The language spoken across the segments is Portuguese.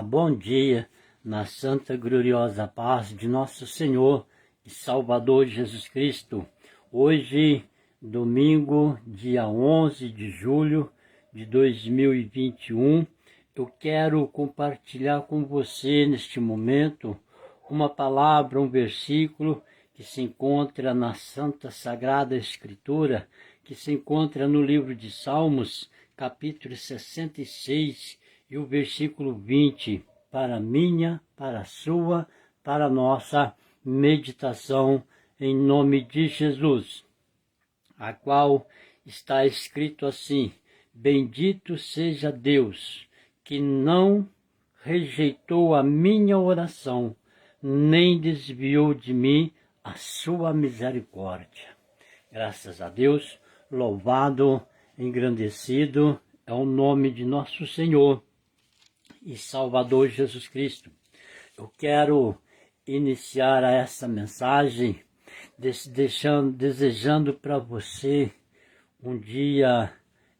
Olá, bom dia, na santa gloriosa paz de nosso Senhor e Salvador Jesus Cristo. Hoje, domingo, dia 11 de julho de 2021, eu quero compartilhar com você neste momento uma palavra, um versículo que se encontra na Santa Sagrada Escritura, que se encontra no livro de Salmos, capítulo 66, e o versículo 20, para minha, para a sua, para a nossa meditação, em nome de Jesus, a qual está escrito assim: bendito seja Deus, que não rejeitou a minha oração, nem desviou de mim a sua misericórdia. Graças a Deus, louvado, engrandecido é o nome de nosso Senhor e Salvador Jesus Cristo. Eu quero iniciar essa mensagem desejando para você um dia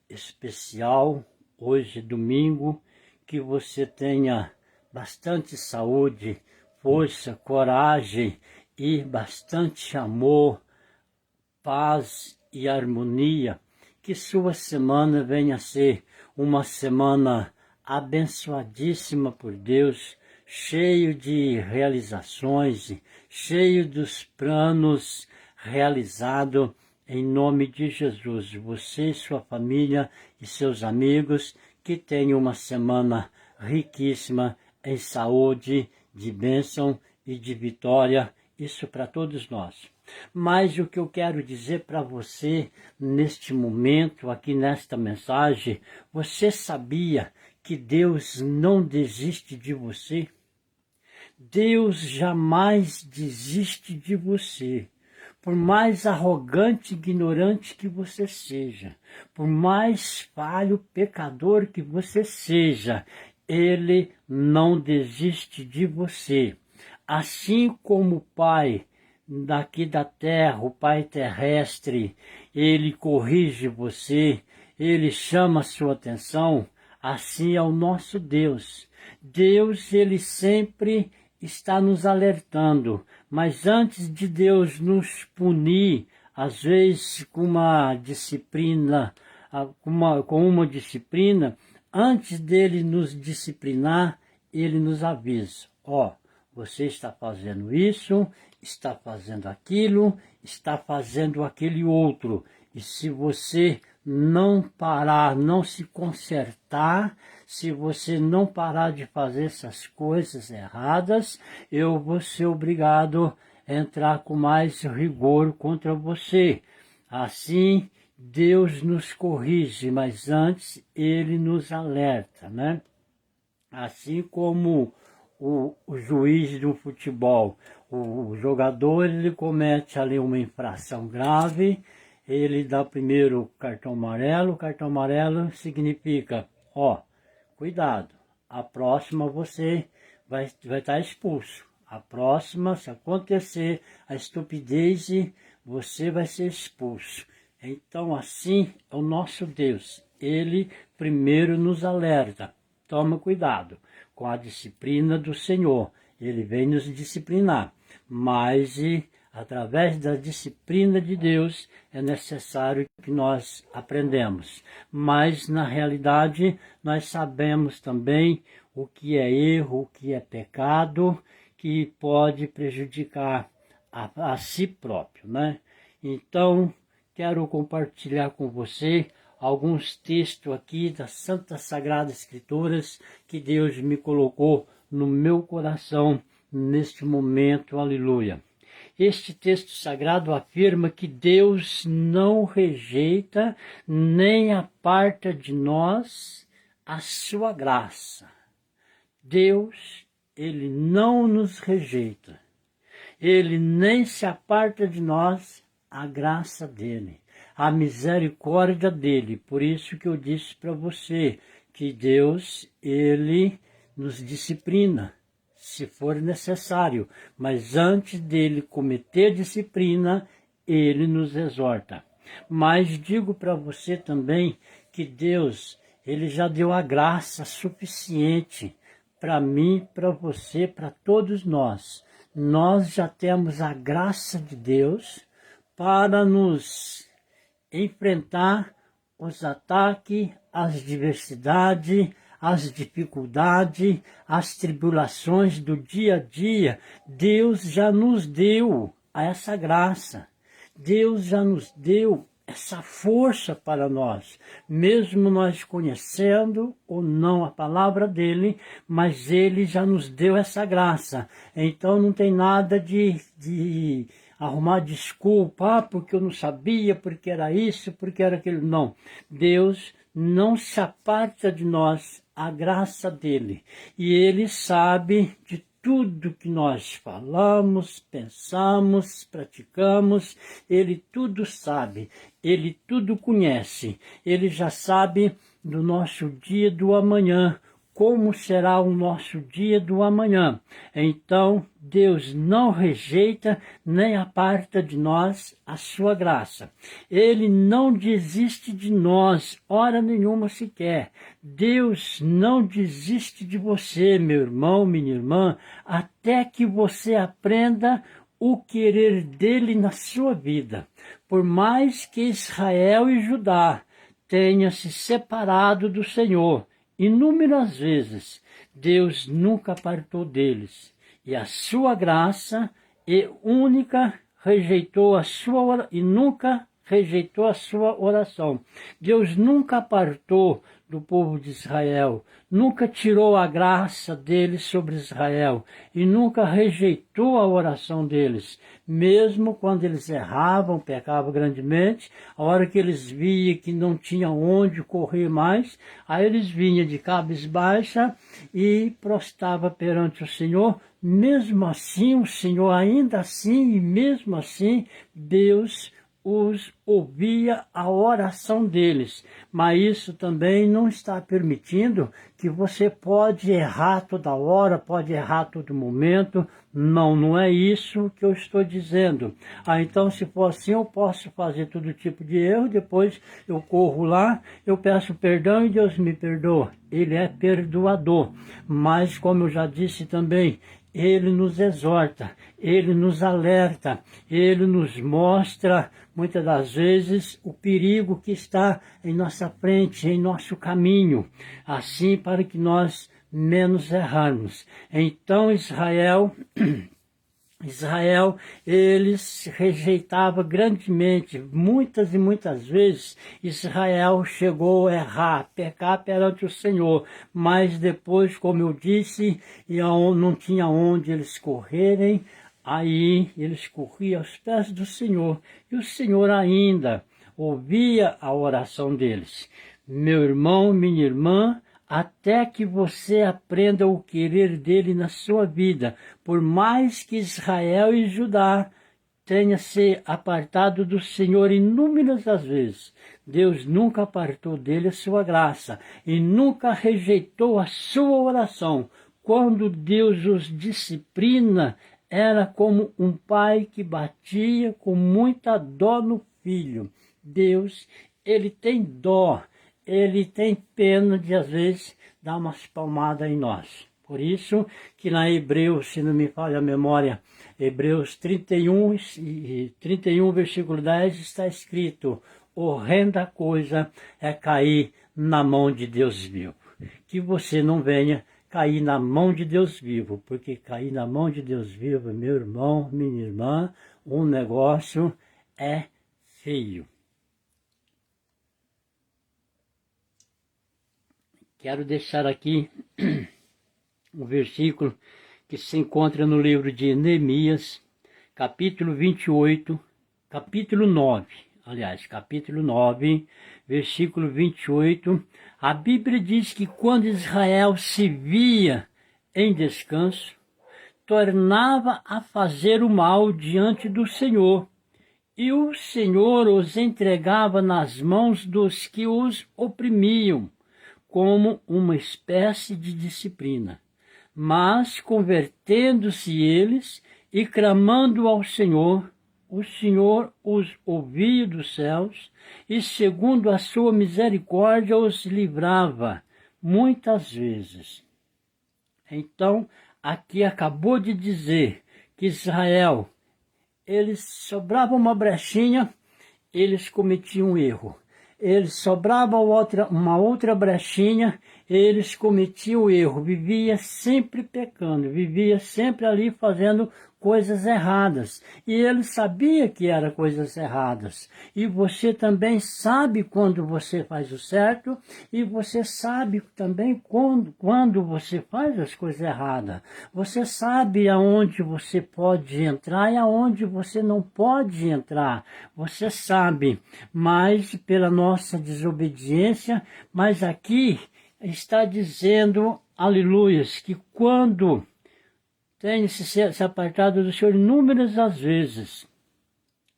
especial, hoje domingo, que você tenha bastante saúde, força, coragem e bastante amor, paz e harmonia. Que sua semana venha a ser uma semana abençoadíssima por Deus, cheio de realizações, cheio dos planos realizados em nome de Jesus. Você, sua família e seus amigos, que tenham uma semana riquíssima em saúde, de bênção e de vitória, isso para todos nós. Mas o que eu quero dizer para você neste momento, aqui nesta mensagem, você sabia que Deus não desiste de você? Deus jamais desiste de você. Por mais arrogante e ignorante que você seja, por mais falho, pecador que você seja, Ele não desiste de você. Assim como o Pai daqui da terra, o Pai terrestre, Ele corrige você, Ele chama a sua atenção, assim é o nosso Deus. Deus, Ele sempre está nos alertando, mas antes de Deus nos punir, às vezes com uma disciplina, antes dele nos disciplinar, Ele nos avisa: você está fazendo isso, está fazendo aquilo, está fazendo aquele outro. E se você não parar, não se consertar, se você não parar de fazer essas coisas erradas, eu vou ser obrigado a entrar com mais rigor contra você. Assim, Deus nos corrige, mas antes Ele nos alerta, né? Assim como o juiz do futebol, o jogador, ele comete ali uma infração grave, ele dá primeiro o cartão amarelo significa, cuidado, a próxima você vai estar expulso, a próxima, se acontecer a estupidez, você vai ser expulso. Então assim é o nosso Deus, Ele primeiro nos alerta: toma cuidado com a disciplina do Senhor. Ele vem nos disciplinar, mas através da disciplina de Deus é necessário que nós aprendamos. Mas na realidade nós sabemos também o que é erro, o que é pecado, que pode prejudicar a si próprio, né? Então quero compartilhar com você alguns textos aqui das Santas Sagradas Escrituras que Deus me colocou no meu coração neste momento, aleluia. Este texto sagrado afirma que Deus não rejeita nem aparta de nós a sua graça. Deus, Ele não nos rejeita. Ele nem se aparta de nós a graça dEle, a misericórdia dEle. Por isso que eu disse para você que Deus, Ele nos disciplina, se for necessário, mas antes dele cometer disciplina, Ele nos exorta. Mas digo para você também que Deus, Ele já deu a graça suficiente para mim, para você, para todos nós. Nós já temos a graça de Deus para nos enfrentar os ataques, as diversidades, as dificuldades, as tribulações do dia a dia. Deus já nos deu essa graça. Deus já nos deu essa força para nós, mesmo nós conhecendo ou não a palavra dele, mas ele já nos deu essa graça. Então não tem nada de arrumar desculpa, porque eu não sabia, porque era isso, porque era aquilo. Não, Deus não se aparta de nós a graça dele, e ele sabe de tudo que nós falamos, pensamos, praticamos, ele tudo sabe, ele tudo conhece, ele já sabe do nosso dia do amanhã, como será o nosso dia do amanhã. Então, Deus não rejeita nem aparta de nós a sua graça. Ele não desiste de nós, hora nenhuma sequer. Deus não desiste de você, meu irmão, minha irmã, até que você aprenda o querer dele na sua vida. Por mais que Israel e Judá tenham se separado do Senhor, inúmeras vezes, Deus nunca apartou deles, e a sua graça nunca rejeitou a sua oração. Deus nunca apartou do povo de Israel, nunca tirou a graça deles sobre Israel e nunca rejeitou a oração deles, mesmo quando eles erravam, pecavam grandemente. A hora que eles viam que não tinha onde correr mais, aí eles vinham de cabisbaixa e prostrava perante o Senhor. Mesmo assim, o Senhor ainda assim, e mesmo assim, Deus os ouvia a oração deles, mas isso também não está permitindo que você pode errar toda hora, pode errar todo momento. Não, não é isso que eu estou dizendo. Então, se for assim, eu posso fazer todo tipo de erro, depois eu corro lá, eu peço perdão e Deus me perdoa. Ele é perdoador, mas como eu já disse também, ele nos exorta, ele nos alerta, ele nos mostra, muitas das vezes, o perigo que está em nossa frente, em nosso caminho, assim para que nós menos errarmos. Então Israel, eles rejeitava grandemente, muitas e muitas vezes Israel chegou a errar, pecar perante o Senhor, mas depois, como eu disse, não tinha onde eles correrem, aí eles corriam aos pés do Senhor, e o Senhor ainda ouvia a oração deles. Meu irmão, minha irmã, até que você aprenda o querer dele na sua vida, por mais que Israel e Judá tenham se apartado do Senhor inúmeras das vezes, Deus nunca apartou dele a sua graça e nunca rejeitou a sua oração. Quando Deus os disciplina, era como um pai que batia com muita dó no filho. Deus, ele tem dó. Ele tem pena de, às vezes, dar umas palmadas em nós. Por isso que na Hebreus, se não me falha a memória, Hebreus 31, versículo 10, está escrito: horrenda coisa é cair na mão de Deus vivo. Que você não venha cair na mão de Deus vivo, porque cair na mão de Deus vivo, meu irmão, minha irmã, um negócio é feio. Quero deixar aqui um versículo que se encontra no livro de Neemias, capítulo 28, capítulo 9, versículo 28. A Bíblia diz que quando Israel se via em descanso, tornava a fazer o mal diante do Senhor, e o Senhor os entregava nas mãos dos que os oprimiam, como uma espécie de disciplina. Mas, convertendo-se eles e clamando ao Senhor, o Senhor os ouvia dos céus e, segundo a sua misericórdia, os livrava muitas vezes. Então, aqui acabou de dizer que Israel, eles sobrava uma brechinha, eles cometiam um erro. Eles sobrava uma outra brechinha, eles cometiam o erro, vivia sempre pecando, vivia sempre ali fazendo coisas erradas. E ele sabia que eram coisas erradas. E você também sabe quando você faz o certo, e você sabe também quando você faz as coisas erradas. Você sabe aonde você pode entrar e aonde você não pode entrar. Você sabe, mas pela nossa desobediência, mas aqui está dizendo, aleluias, que quando tem se apartado do Senhor inúmeras as vezes.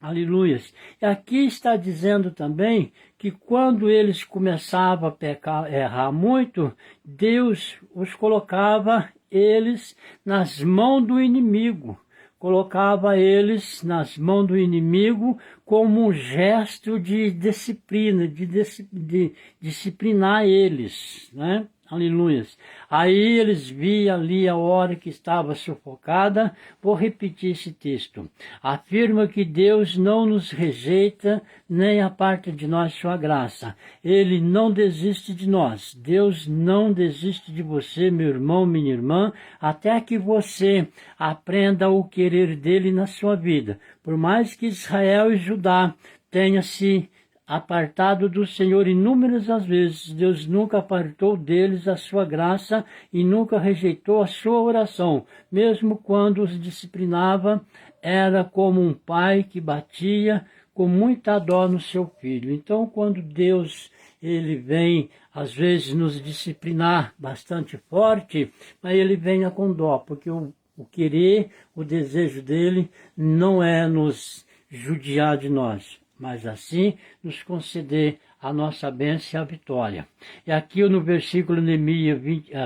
Aleluias. E aqui está dizendo também que quando eles começavam a pecar, errar muito, Deus os colocava eles nas mãos do inimigo. Colocava eles nas mãos do inimigo como um gesto de disciplina, de disciplinar eles, né? Aleluias. Aí eles viam ali a hora que estava sufocada. Vou repetir esse texto. Afirma que Deus não nos rejeita, nem aparta de nós sua graça. Ele não desiste de nós. Deus não desiste de você, meu irmão, minha irmã, até que você aprenda o querer dele na sua vida. Por mais que Israel e Judá tenham se apartado do Senhor inúmeras as vezes, Deus nunca apartou deles a sua graça e nunca rejeitou a sua oração. Mesmo quando os disciplinava, era como um pai que batia com muita dó no seu filho. Então, quando Deus ele vem, às vezes, nos disciplinar bastante forte, mas ele venha com dó, porque o querer, o desejo dele não é nos judiar de nós, mas assim nos conceder a nossa bênção e a vitória. E aqui no versículo Neemias,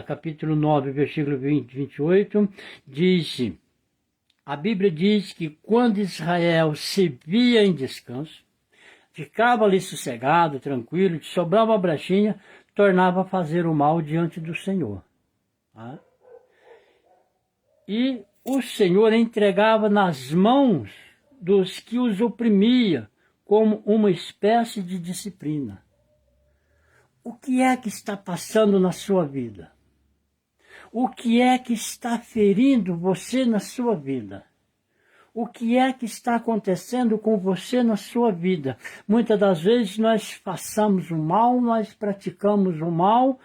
capítulo 9, versículo 28, diz, a Bíblia diz que quando Israel se via em descanso, ficava ali sossegado, tranquilo, sobrava uma brechinha, tornava a fazer o mal diante do Senhor. Tá? E o Senhor entregava nas mãos dos que os oprimia, como uma espécie de disciplina. O que é que está passando na sua vida? O que é que está ferindo você na sua vida? O que é que está acontecendo com você na sua vida? Muitas das vezes nós façamos o mal, nós praticamos o mal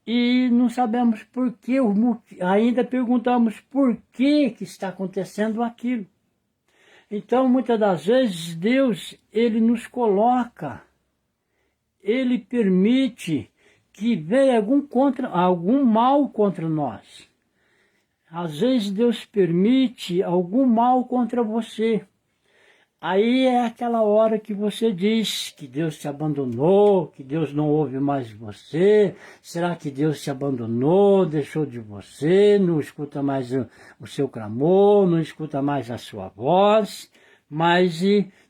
e não sabemos por quê, ainda perguntamos por que está acontecendo aquilo. Então, muitas das vezes, Deus, ele nos coloca, ele permite que venha algum mal contra nós. Às vezes, Deus permite algum mal contra você. Aí é aquela hora que você diz que Deus te abandonou, que Deus não ouve mais você. Será que Deus te abandonou, deixou de você, não escuta mais o seu clamor, não escuta mais a sua voz? Mas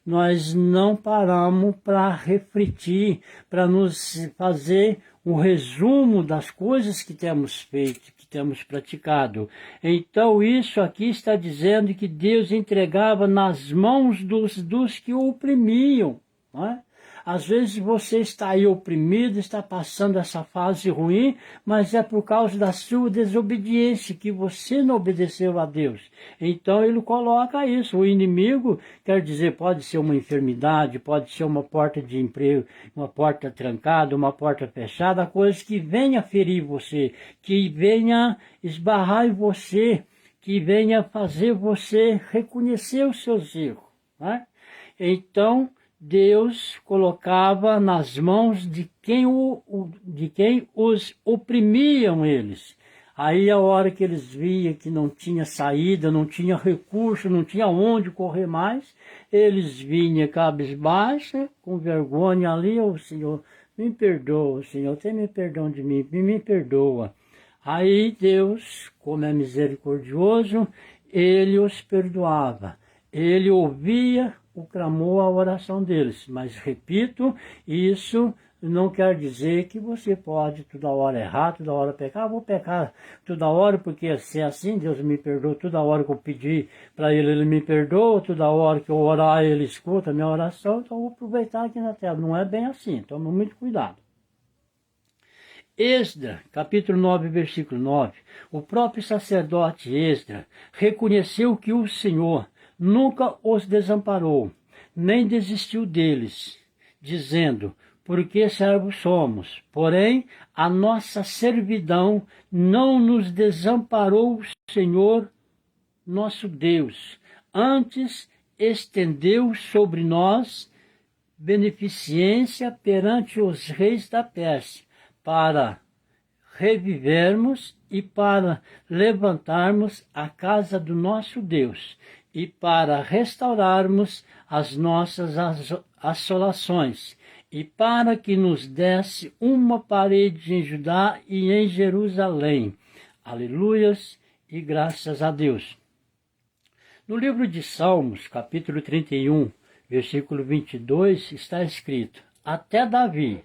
nós não paramos para refletir, para nos fazer um resumo das coisas que temos feito, que temos praticado. Então isso aqui está dizendo que Deus entregava nas mãos dos que o oprimiam. Não é? Às vezes você está aí oprimido, está passando essa fase ruim, mas é por causa da sua desobediência, que você não obedeceu a Deus. Então ele coloca isso. O inimigo, quer dizer, pode ser uma enfermidade, pode ser uma porta de emprego, uma porta trancada, uma porta fechada, coisa que venha ferir você, que venha esbarrar em você, que venha fazer você reconhecer os seus erros. Né? Então, Deus colocava nas mãos de quem os oprimiam eles. Aí a hora que eles viam que não tinha saída, não tinha recurso, não tinha onde correr mais, eles vinham cabisbaixa, com vergonha ali, ô Senhor, me perdoa, Senhor, tenha perdão de mim, me perdoa. Aí Deus, como é misericordioso, ele os perdoava. Ele ouvia o clamor, a oração deles. Mas, repito, isso não quer dizer que você pode toda hora errar, toda hora pecar. Vou pecar toda hora, porque se é assim, Deus me perdoa. Toda hora que eu pedir para Ele, Ele me perdoa. Toda hora que eu orar, Ele escuta a minha oração. Então eu vou aproveitar aqui na terra. Não é bem assim, toma muito cuidado. Esdra, capítulo 9, versículo 9. O próprio sacerdote Esdra reconheceu que o Senhor nunca os desamparou, nem desistiu deles, dizendo: porque servos somos. Porém, a nossa servidão não nos desamparou o Senhor nosso Deus. Antes, estendeu sobre nós beneficência perante os reis da Pérsia, para revivermos e para levantarmos a casa do nosso Deus e para restaurarmos as nossas assolações e para que nos desse uma parede em Judá e em Jerusalém. Aleluias e graças a Deus. No livro de Salmos, capítulo 31, versículo 22, está escrito: até Davi,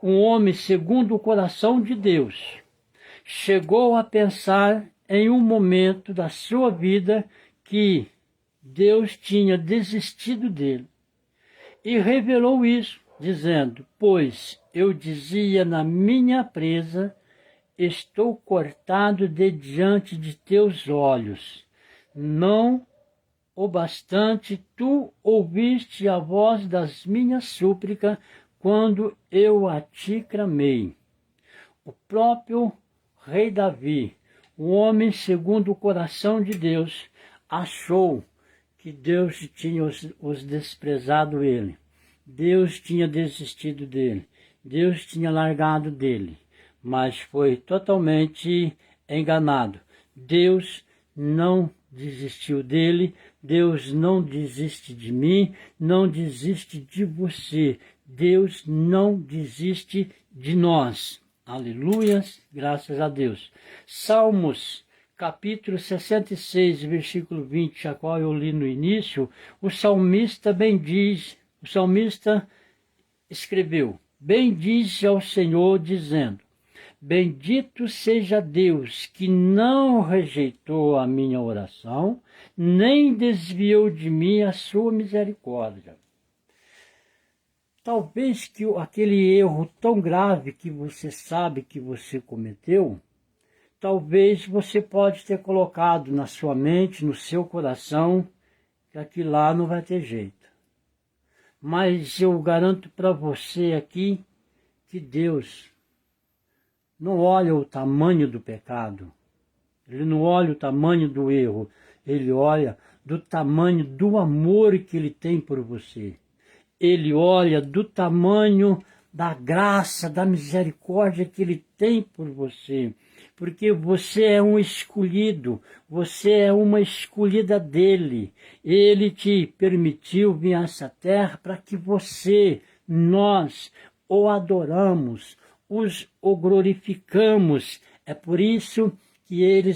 um homem segundo o coração de Deus, chegou a pensar em um momento da sua vida que Deus tinha desistido dele. E revelou isso, dizendo: pois eu dizia na minha presa, estou cortado de diante de teus olhos. Não o bastante tu ouviste a voz das minhas súplicas, quando eu a ti clamei. O próprio rei Davi, um homem segundo o coração de Deus, achou que Deus tinha os desprezado ele. Deus tinha desistido dele. Deus tinha largado dele. Mas foi totalmente enganado. Deus não desistiu dele. Deus não desiste de mim. Não desiste de você. Deus não desiste de nós. Aleluias, graças a Deus. Salmos, capítulo 66, versículo 20, a qual eu li no início, o salmista escreveu: bendize ao Senhor, dizendo: bendito seja Deus, que não rejeitou a minha oração, nem desviou de mim a sua misericórdia. Talvez que aquele erro tão grave que você sabe que você cometeu, talvez você pode ter colocado na sua mente, no seu coração, que aquilo lá não vai ter jeito. Mas eu garanto para você aqui que Deus não olha o tamanho do pecado, Ele não olha o tamanho do erro, Ele olha do tamanho do amor que Ele tem por você. Ele olha do tamanho da graça, da misericórdia que Ele tem por você. Porque você é um escolhido, você é uma escolhida dEle. Ele te permitiu vir a essa terra para que nós, o adoramos, o glorificamos. É por isso que Ele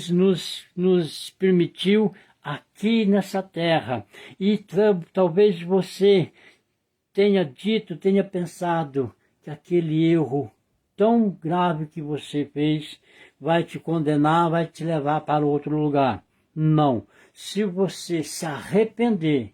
nos permitiu aqui nessa terra. E talvez você tenha pensado que aquele erro tão grave que você fez vai te condenar, vai te levar para outro lugar. Não. Se você se arrepender,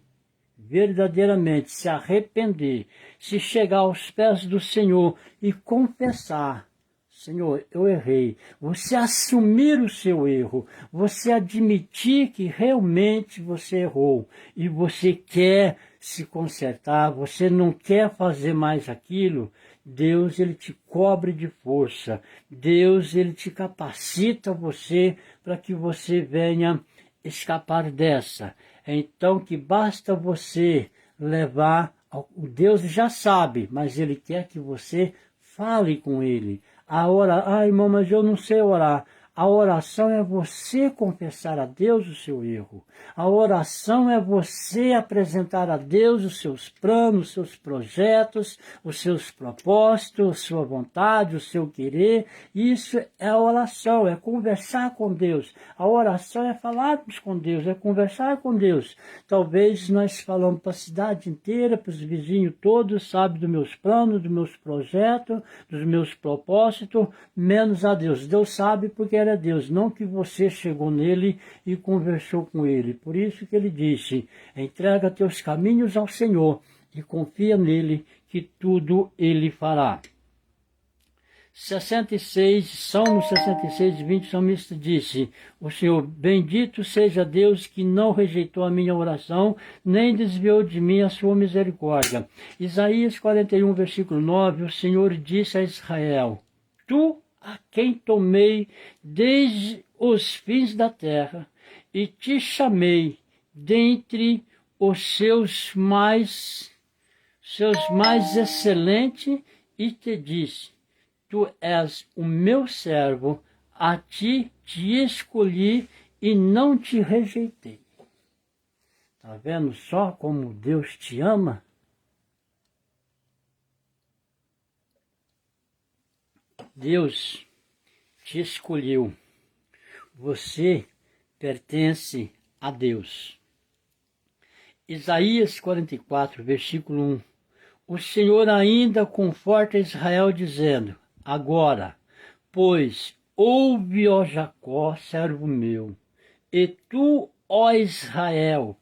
verdadeiramente se arrepender, se chegar aos pés do Senhor e confessar: Senhor, eu errei. Você assumir o seu erro, você admitir que realmente você errou e você quer se consertar, você não quer fazer mais aquilo, Deus, Ele te cobre de força. Deus, Ele te capacita você para que você venha escapar dessa. Então, que basta você levar, o Deus já sabe, mas Ele quer que você fale com Ele. Irmão, mas eu não sei orar. A oração é você confessar a Deus o seu erro. A oração é você apresentar a Deus os seus planos, os seus projetos, os seus propósitos, a sua vontade, o seu querer. Isso é a oração, é conversar com Deus. A oração é falarmos com Deus, é conversar com Deus. Talvez nós falamos para a cidade inteira, para os vizinhos todos, sabe, dos meus planos, dos meus projetos, dos meus propósitos, menos a Deus. Deus sabe porque era Deus, não que você chegou nele e conversou com ele. Por isso que ele disse, entrega teus caminhos ao Senhor e confia nele que tudo ele fará. 66, Salmo 66, 20, o salmista disse, o Senhor, bendito seja Deus que não rejeitou a minha oração, nem desviou de mim a sua misericórdia. Isaías 41, versículo 9, o Senhor disse a Israel, tu a quem tomei desde os fins da terra, e te chamei dentre os seus mais excelentes, e te disse, tu és o meu servo, a ti te escolhi e não te rejeitei. Está vendo só como Deus te ama? Deus te escolheu. Você pertence a Deus. Isaías 44, versículo 1. O Senhor ainda conforta Israel, dizendo, agora, pois, ouve, ó Jacó, servo meu, e tu, ó Israel,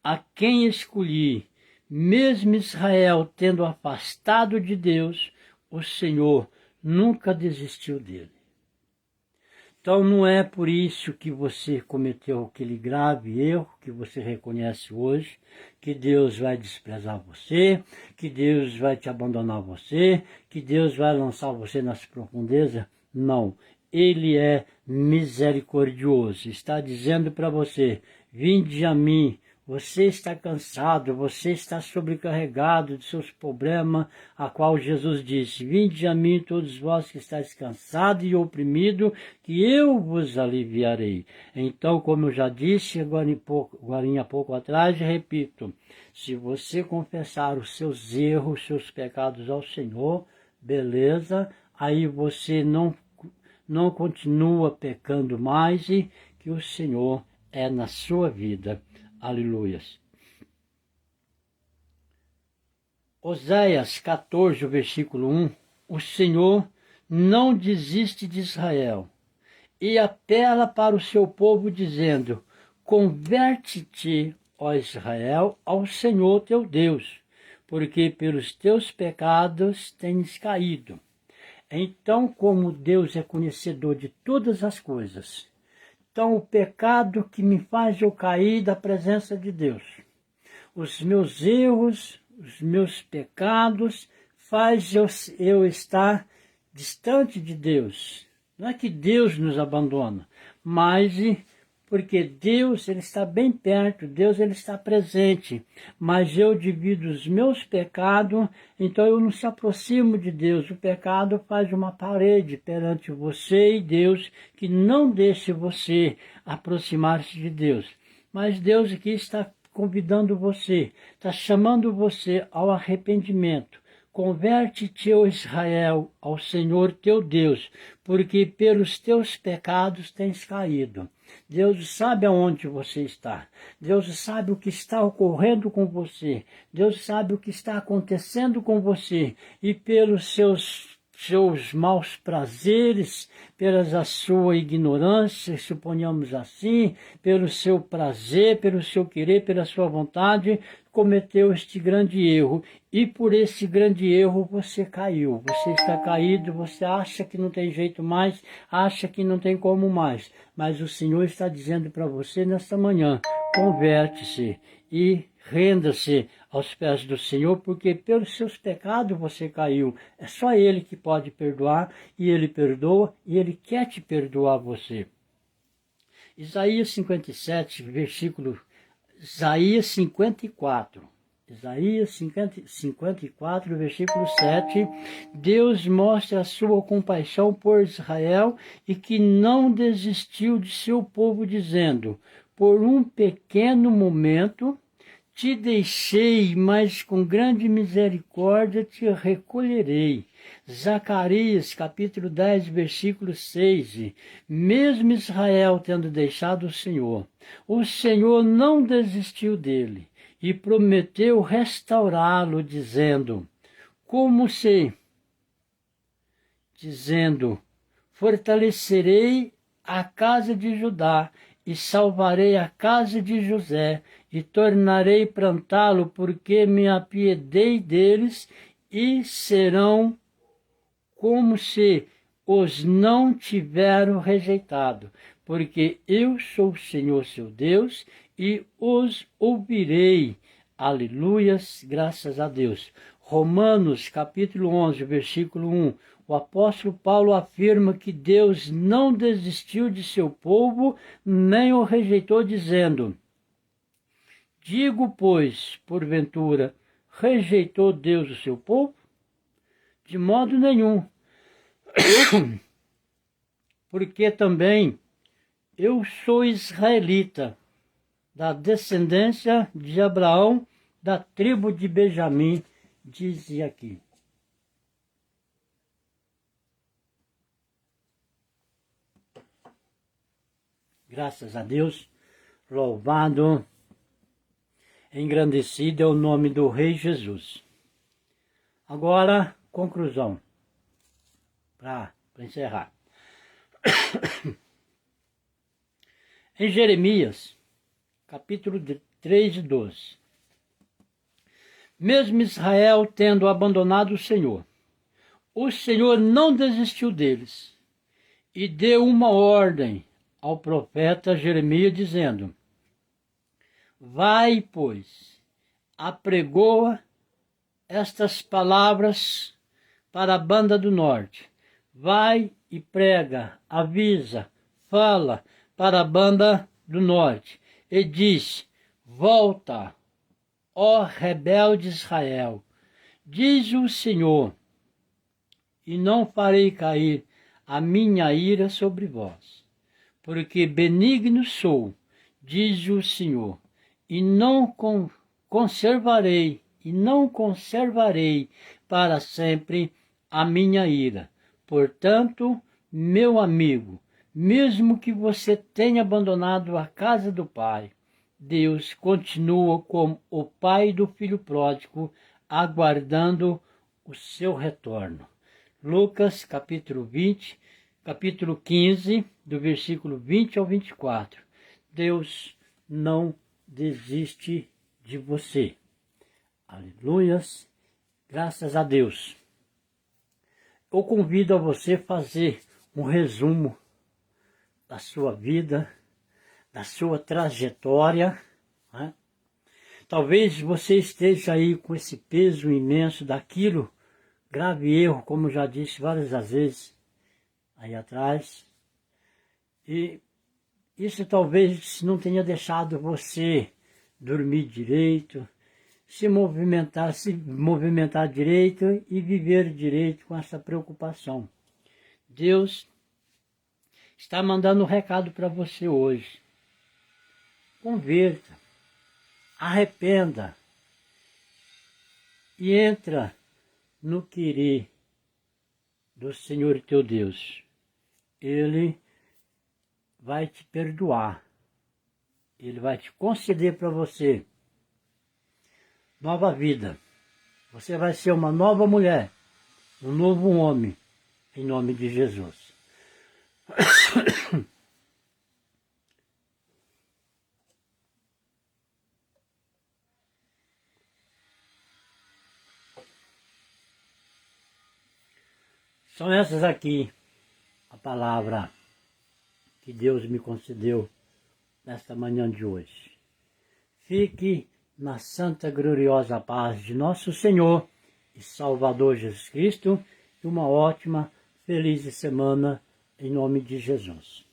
a quem escolhi, mesmo Israel tendo afastado de Deus, o Senhor nunca desistiu dele. Então não é por isso que você cometeu aquele grave erro que você reconhece hoje, que Deus vai desprezar você, que Deus vai te abandonar você, que Deus vai lançar você nas profundezas. Não, Ele é misericordioso. Está dizendo para você, vinde a mim. Você está cansado, você está sobrecarregado de seus problemas, a qual Jesus disse, vinde a mim todos vós que estáis cansados e oprimidos, que eu vos aliviarei. Então, como eu já disse agora há pouco atrás, repito, se você confessar os seus erros, os seus pecados ao Senhor, beleza, aí você não continua pecando mais e que o Senhor é na sua vida. Aleluias. Oséias 14, versículo 1. O Senhor não desiste de Israel e apela para o seu povo dizendo, converte-te, ó Israel, ao Senhor teu Deus, porque pelos teus pecados tens caído. Então, como Deus é conhecedor de todas as coisas, então, o pecado que me faz eu cair da presença de Deus, os meus erros, os meus pecados, faz eu estar distante de Deus. Não é que Deus nos abandona, mas porque Deus ele está bem perto, Deus ele está presente, mas eu divido os meus pecados, então eu não se aproximo de Deus. O pecado faz uma parede perante você e Deus, que não deixe você aproximar-se de Deus. Mas Deus aqui está convidando você, está chamando você ao arrependimento. Converte-te, ó Israel, ao Senhor teu Deus, porque pelos teus pecados tens caído. Deus sabe aonde você está. Deus sabe o que está ocorrendo com você. Deus sabe o que está acontecendo com você. E pelos seus maus prazeres, pela sua ignorância, suponhamos assim, pelo seu prazer, pelo seu querer, pela sua vontade, cometeu este grande erro. E por esse grande erro você caiu. Você está caído, você acha que não tem jeito mais, acha que não tem como mais. Mas o Senhor está dizendo para você nesta manhã, converte-se e renda-se aos pés do Senhor, porque pelos seus pecados você caiu. É só Ele que pode perdoar, e Ele perdoa, e Ele quer te perdoar você. Isaías 57, versículo... Isaías 54. Isaías 54, versículo 7, Deus mostra a sua compaixão por Israel e que não desistiu de seu povo, dizendo: por um pequeno momento te deixei, mas com grande misericórdia te recolherei. Zacarias, capítulo 10, versículo 6. Mesmo Israel tendo deixado o Senhor não desistiu dele e prometeu restaurá-lo, dizendo, fortalecerei a casa de Judá e salvarei a casa de José e tornarei plantá-lo, porque me apiedei deles e serão como se os não tiveram rejeitado, porque eu sou o Senhor seu Deus e os ouvirei. Aleluias, graças a Deus. Romanos, capítulo 11, versículo 1. O apóstolo Paulo afirma que Deus não desistiu de seu povo, nem o rejeitou, dizendo, digo, pois, porventura, rejeitou Deus o seu povo? De modo nenhum. Porque também eu sou israelita, da descendência de Abraão, da tribo de Benjamim, diz aqui. Graças a Deus, louvado, engrandecido é o nome do Rei Jesus. Agora, conclusão, para encerrar. Em Jeremias, capítulo 3 e 12. Mesmo Israel tendo abandonado o Senhor não desistiu deles e deu uma ordem ao profeta Jeremias, dizendo, vai, pois, apregoa estas palavras para a banda do norte. Vai e prega, avisa, fala para a banda do norte. E diz, volta, ó rebelde Israel, diz o Senhor, e não farei cair a minha ira sobre vós, porque benigno sou, diz o Senhor, e não conservarei para sempre a minha ira. Portanto, meu amigo, mesmo que você tenha abandonado a casa do Pai, Deus continua como o Pai do filho pródigo, aguardando o seu retorno. Lucas, capítulo 15, do versículo 20 ao 24. Deus não desiste de você. Aleluias, graças a Deus. Eu convido a você a fazer um resumo da sua vida, da sua trajetória, né? Talvez você esteja aí com esse peso imenso daquilo, grave erro, como já disse várias vezes aí atrás, e isso talvez não tenha deixado você dormir direito, se movimentar direito e viver direito com essa preocupação. Deus está mandando um recado para você hoje. Converta, arrependa e entra no querer do Senhor teu Deus. Ele vai te perdoar. Ele vai te conceder para você nova vida. Você vai ser uma nova mulher, um novo homem, em nome de Jesus. São essas aqui a palavra que Deus me concedeu nesta manhã de hoje. Fique na santa gloriosa paz de nosso Senhor e Salvador Jesus Cristo e uma ótima, feliz semana em nome de Jesus.